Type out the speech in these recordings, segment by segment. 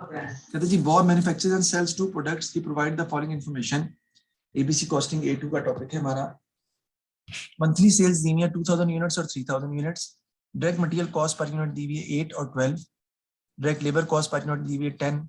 कहते जी Bob manufactures and sells two products की provide the following information. ABC costing A2 का topic है हमारा। मंथली सेल्स दी हुई है 2000 यूनिट्स और 3000 units. Direct material cost per unit दी हुई है 8 और 12। Direct labour cost per unit दी हुई है 10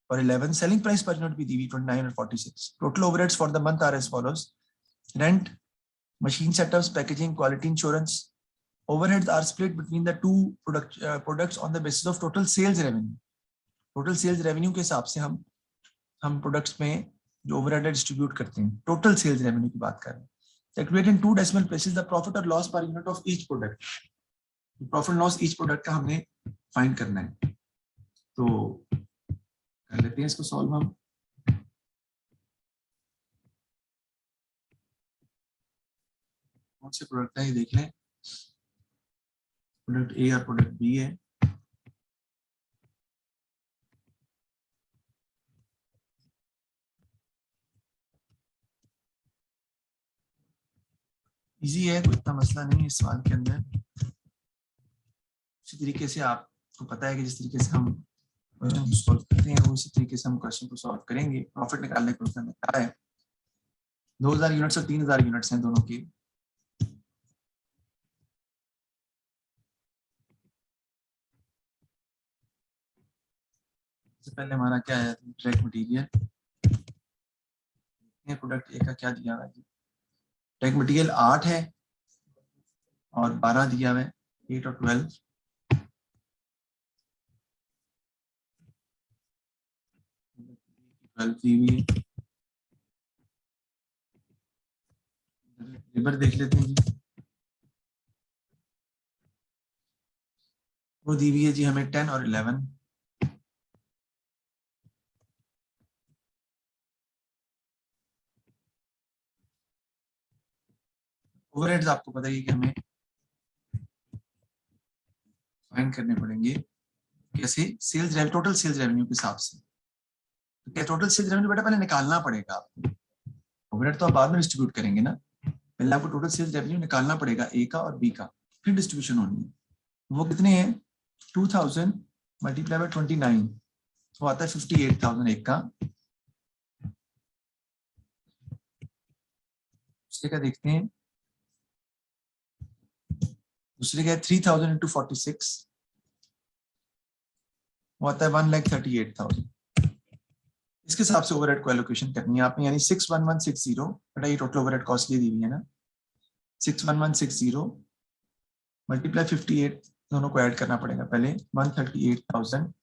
और 11। सेलिंग प्राइस पर यूनिट भी दी हुई 29 और 46। Total overheads for the month are as follows: rent, machine setups, packaging, quality insurance. Overheads are split between the two products on the basis of total sales revenue. Total sales revenue के हिसाब से हम products में जो overhead distribute करते हैं, total sales revenue की बात कर रहे हैं. Calculate in 2 decimal places the profit और loss per unit of each product. Profit loss each product का हमने फाइंड करना है. तो कर लेते हैं इसको सॉल्व हम. कौन से प्रोडक्ट है ये देख लें. प्रोडक्ट ए और प्रोडक्ट बी है. इजी है, कोई इतना मसला नहीं है इस सवाल के अंदर. उसी तरीके से आपको पता है कि जिस तरीके से हम सॉल्व करते हैं उसी तरीके से हम क्वेश्चन को सॉल्व करेंगे. प्रॉफिट निकालने को उसने कहा है 2000 यूनिट्स और 3000 यूनिट्स हैं दोनों की. सबसे पहले हमारा क्या है, डायरेक्ट मटेरियल. प्रोडक्ट ए का क्या दिया हुआ है. डायरेक्ट मटेरियल 8 है और 12 दिया हुआ है, 8 और 12. लेबर देख लेते हैं जी. वो दी हुई है जी हमें 10 और 11. ओवरहेड्स आपको पता ही कि हमें फाइंड करने पड़ेंगे कैसे, सेल्स टोटल सेल्स रेवेन्यू के हिसाब से. तो क्या टोटल सेल्स रेवेन्यू बेटा पहले निकालना पड़ेगा आपको. ओवरहेड तो आप बाद में डिस्ट्रीब्यूट करेंगे ना. पहले आपको टोटल सेल्स रेवेन्यू निकालना पड़ेगा ए का और बी का, फिर डिस्ट्रीब्यूशन होनी है. वो कितने हैं, 2000 मल्टीप्लाई बाय 29 वो आता है 58,000 एक का. दूसरे का देखते हैं. दूसरे का है 3000 इंटू 46 वो आता है 1,38,000. इसके हिसाब से ओवरहेड को एलोकेशन करनी है आपने, यानी 61160 बेटा ये टोटल ओवरहेड कॉस्ट ये दी हुई है ना. 61160 मल्टीप्लाई 58 दोनों को ऐड करना पड़ेगा पहले. 138,000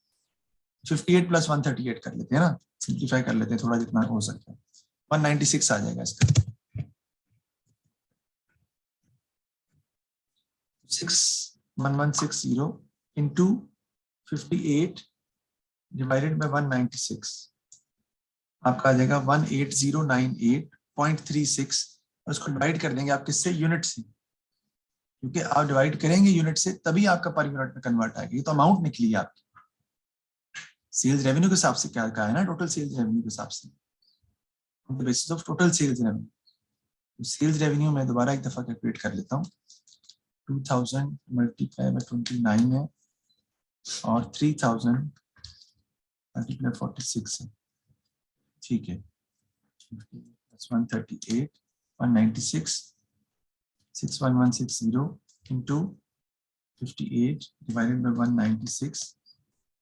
58 प्लस 138 कर लेते हैं ना, सिंप्लीफाई कर लेते हैं थोड़ा जितना हो सकता है. 196 आ जाएगा इसका. 61160 इंटू 58 डिवाइडेड बाय 196 आपका आ जाएगा 18098.36. और उसको डिवाइड कर देंगे आप किससे, यूनिट से, क्योंकि आप डिवाइड करेंगे यूनिट से तभी आपका पर यूनिट में कन्वर्ट आएगा. ये तो अमाउंट निकली है आपकी सेल्स रेवेन्यू के हिसाब से. क्या कहा है ना, टोटल सेल्स रेवेन्यू के हिसाब से, on the basis of total sales revenue. Sales revenue मैं दोबारा एक दफा कैलकुलेट कर लेता हूँ. 2000 मल्टीप्लाई बाय 29 है और 3000 मल्टीप्लाई 46 है. ठीक है. 138 196 61160 इंटू 58 डिवाइडेड बाय 196.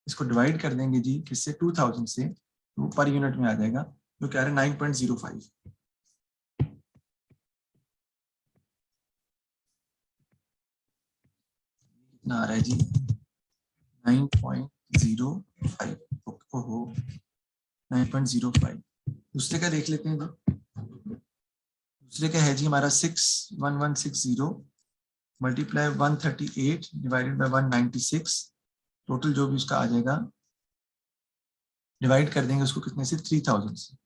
इसको डिवाइड कर देंगे जी किससे, 2000 से, तो वो पर यूनिट में आ जाएगा जो कह रहे हैं 9.05. कितना आ रहा है जी, 9.05. ओहो 9.05. दूसरे का देख लेते हैं जी. दूसरे का है जी हमारा 61160 मल्टीप्लाई 138 डिवाइडेड बाय 196. टोटल जो भी उसका आ जाएगा डिवाइड कर देंगे उसको कितने से, 3000 से,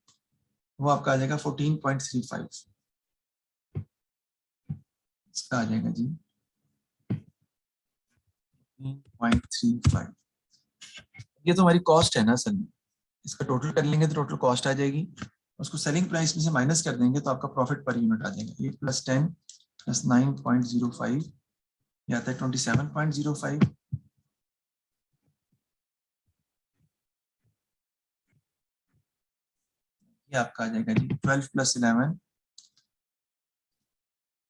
वो आपका आ जाएगा 14.35. इसका आ जाएगा जी 14.35. ये तो हमारी कॉस्ट है ना सर. इसका टोटल कर लेंगे तो टोटल कॉस्ट आ जाएगी. उसको सेलिंग प्राइस में से माइनस कर देंगे तो आपका प्रॉफिट पर यूनिट आ जाएगा. 8 + 10 + 9.05 ये आता है 27.05. ये आपका आ जाएगा जी 12 + 11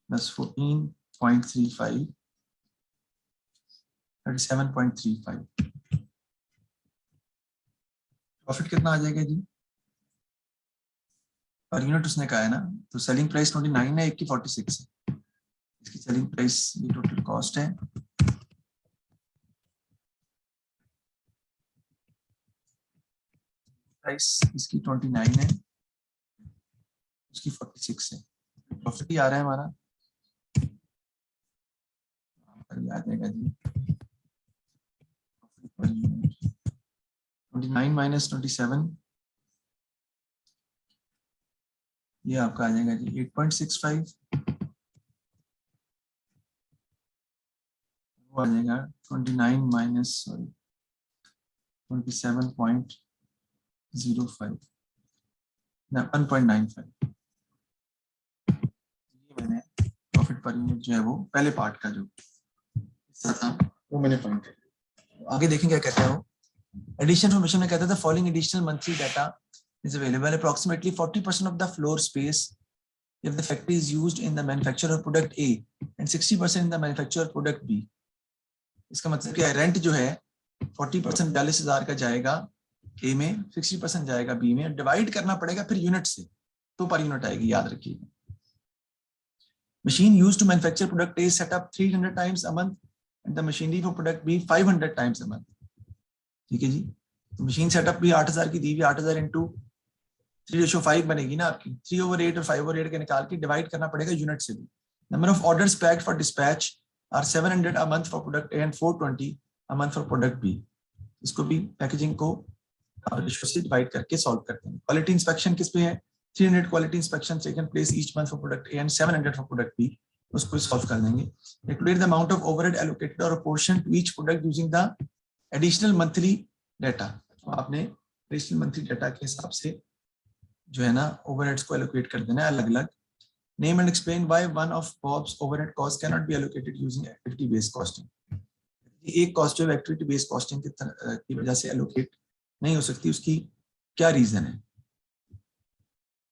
+ 14.35 37.35। प्रॉफिट कितना आ जाएगा जी पर यूनिट उसने कहा है ना, तो सेलिंग प्राइस 29 है, एक की 46 है। इसकी सेलिंग प्राइस ये टोटल कॉस्ट है, प्राइस इसकी 29 है, उसकी 46 है। प्रॉफिट ही आ रहा है हमारा, आ जाएगा जी 29 - 27, ये आपका आ जाएगा जी 8.65, वो आ जाएगा 29 - 27.05 ना 1.95। ये मैंने प्रॉफिट पर यूनिट जो है वो पहले पार्ट का जो हिस्सा था वो मैंने पॉइंट किया। आगे देखें क्या कहता है वो। एडिशन इन्फॉर्मेशन में कहता था following additional monthly data is available approximately 40% of the floor space if the factory is used in the manufacture of product A and 60% in the manufacture of product B। इसका मतलब क्या है, rent जो है 40% 42,000 का जाएगा ए में, 60% जाएगा बी में, डिवाइड करना पड़ेगा फिर यूनिट से, तो पर यूनिट आएगी, याद रखिएगा। Machine used to manufacture product A set up 300 times a month and the machinery for product B 500 times a month. ठीक है जी, तो मशीन सेटअप भी 8,000 की दी हुई, 8,000 इंटू 3:5 बनेगी ना आपकी, 3/8 और 5/8 के निकाल के डिवाइड करना पड़ेगा यूनिट से भी। Number of orders packed for dispatch are 700 a month for product A and 420 a month for product B. इसको भी पैकेजिंग को रेशियो से डिवाइड करके सॉल्व करते हैं। क्वालिटी इंस्पेक्शन किस पे है, 300 quality inspection taken place each month for product A and 700 for product B, उसको सॉल्व कर देंगे। Calculate the amount of overhead allocated और portion to each product using the additional monthly data. आपने additional monthly data के हिसाब से जो है ना ओवरहेड्स को एलोकेट कर देना है अलग अलग। Name and explain why one of bobs overhead cost can not be allocated using activity based costing. एक कॉस्ट जो एक्टिविटी बेस्ड कॉस्टिंग की वजह से एलोकेट नहीं हो सकती, उसकी क्या रीजन है।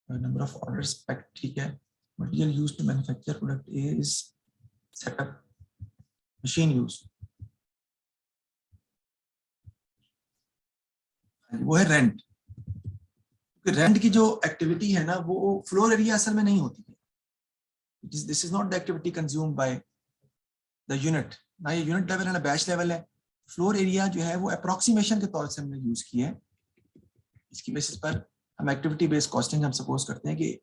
नंबर ऑफ ऑर्डर्स पैक्ड, ठीक है। Material used to manufacture product A is setup, machine use, वो है रेंट। रेंट की जो एक्टिविटी है ना वो फ्लोर एरिया असल में नहीं होती है। This is not the activity consumed by the unit, ना ये यूनिट लेवल है ना बैच लेवल है। फ्लोर एरिया जो है वो अप्रोक्सीमेशन के तौर से हमने यूज किया है। इसकी बेसिस पर हम एक्टिविटी बेस्ड कॉस्टिंग हम सपोज करते हैं कि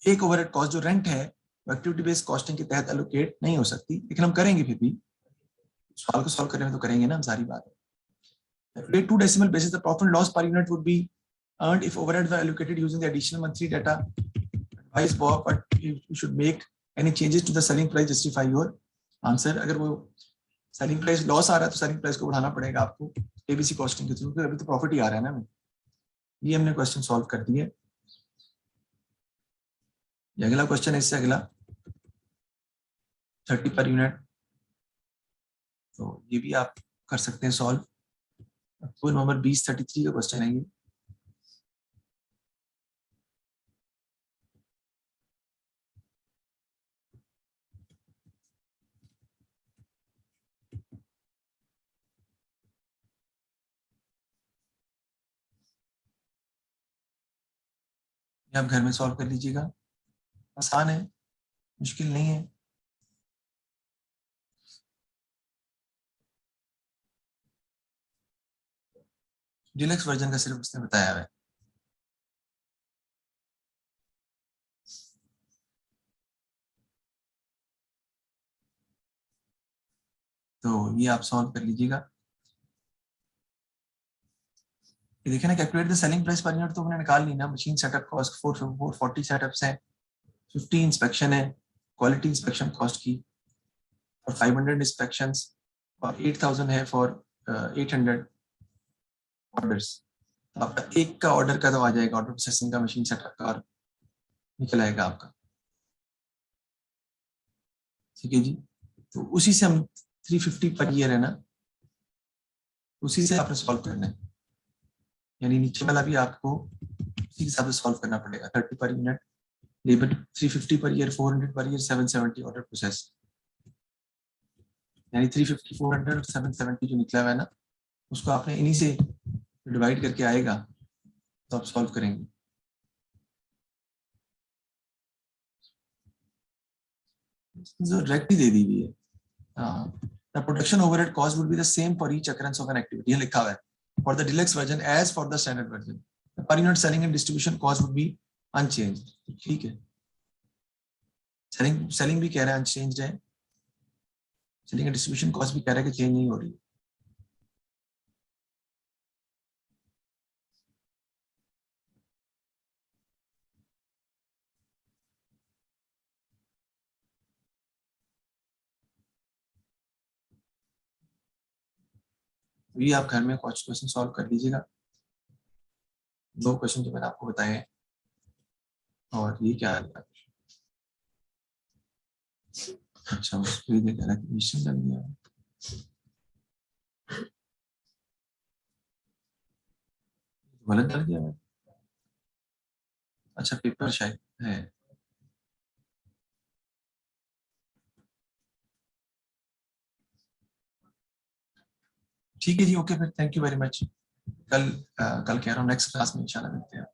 एक ओवरहेड कॉस्ट जो रेंट है वो एक्टिविटी बेस्ड कॉस्टिंग के तहत एलोकेट नहीं हो सकती, लेकिन हम करेंगे फिर भी, सवाल को सॉल्व करने में तो करेंगे ना हम, सारी बात है। 2 decimal basis the profit and loss per unit would be earned if overheads were allocated using the additional monthly data. Advice Bob, but you should make any changes to the selling price justify your answer। अगर वो selling price loss आ रहा है तो selling price को बढ़ाना पड़ेगा आपको ABC costing के थ्रू, अभी तो प्रॉफिट ही आ रहा है ना हमें। ये हमने क्वेश्चन सॉल्व कर दिए। ये अगला क्वेश्चन है, इससे अगला 30 पर यूनिट, तो ये भी आप कर सकते हैं सॉल्व। तो नंबर 2033 का क्वेश्चन है ये। आप घर में सॉल्व कर लीजिएगा, आसान है, मुश्किल नहीं है। डिलक्स वर्जन का सिर्फ उसने बताया है। तो ये आप सॉल्व कर लीजिएगा। ये देखिए ना, calculate the selling price per unit तो हमने निकाल ली ना। मशीन सेटअप कॉस्ट 440 सेटअप्स है, 50 इंस्पेक्शन है क्वालिटी इंस्पेक्शन कॉस्ट की, और 500 इंस्पेक्शंस, और 8000 है फॉर 800 ऑर्डर्स। तो आपका एक का ऑर्डर का तो आ जाएगा, ऑर्डर प्रोसेसिंग का, मशीन सेटअप का, और निकल आएगा आपका। ठीक है जी, तो उसी से हम 350 पर ईयर है ना, उसी से आपने सॉल्व करना है। यानी नीचे वाला भी आपको इसी के हिसाब से सॉल्व करना पड़ेगा। 30 per unit, labour 350 per year, 400 per year, 770 order process, यानी 350, 400 और 770 जो निकला हुआ है ना, उसको आपने इन्हीं से डिवाइड करके आएगा तो आप सॉल्व करेंगे। जो डायरेक्टली दे दी हुई है। हाँ, the production overhead cost would be the same for each occurrence of an activity, ये लिखा हुआ है, for the deluxe version as for the standard version, the per unit selling and distribution cost would be unchanged। ठीक है, selling भी कह रहा है अनचेंज्ड है, सेलिंग एंड डिस्ट्रीब्यूशन कॉस्ट भी कह रहा है कि चेंज नहीं हो रही। तो ये आप घर में कुछ क्वेश्चन सॉल्व कर लीजिएगा, 2 क्वेश्चन जो मैंने आपको बताए हैं। और ये क्या है, अच्छा उसको ये कह रहा है कि मिशन कर दिया, गलत कर दिया है। अच्छा पेपर शायद है, ठीक है जी, ओके फिर, थैंक यू वेरी मच। कल कह रहा हूँ नेक्स्ट क्लास में इंशाल्लाह मिलते हैं।